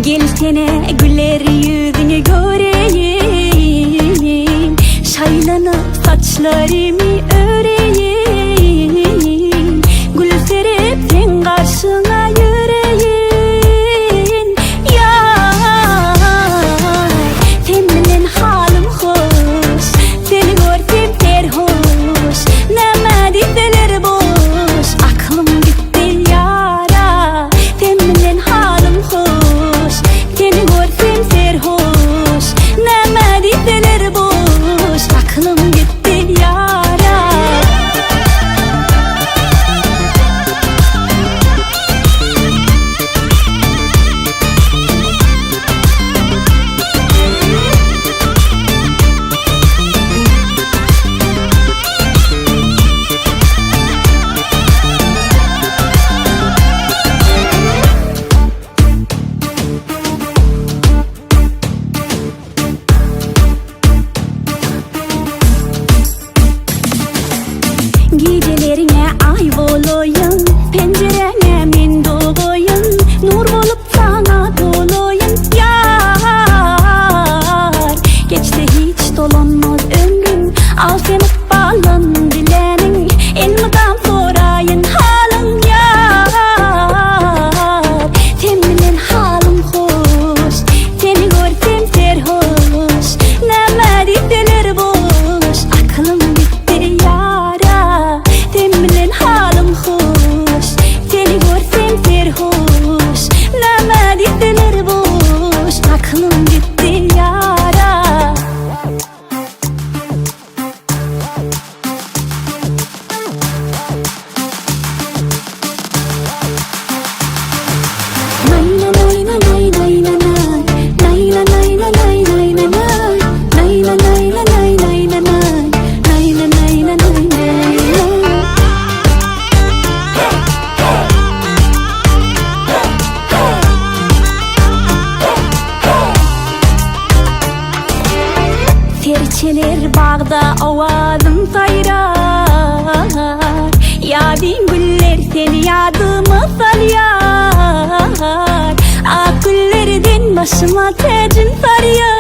Gelsene güler yüzünü göreyim, şaylanıp saçlarımı öreyim, gül serip sen karşına yürüyün. Yar, seninle halim hoş, seni görsem terhoş, neme deseler boş, aklım gitti yara, seninle halim hoş, seni görsem serhoş, neme deseler boş, aklım gitti yara. Gecelerine ay olayım, pencerene men doğayım, nur olup sana dolayım. Yar, geçti hiç dolanmaz ömrüm, al seni bağlan dilenin, elmeden sorayın halım. Yar, seninle halim hoş, seni görsem serhoş, neme deseler boş, aklım gitti yara. Seninle halim hoş, seni görsem serhoş, neme deseler boş, aklım gitti yara. Nayna nayna nayna nayna nayna nayna nayna nayna nayna nayna nayna nayna nayna nayna. Serçeler bağda avazım sayrar, yadin güller seni yadıma salyar, ak güllerden başıma tecin sarıyor.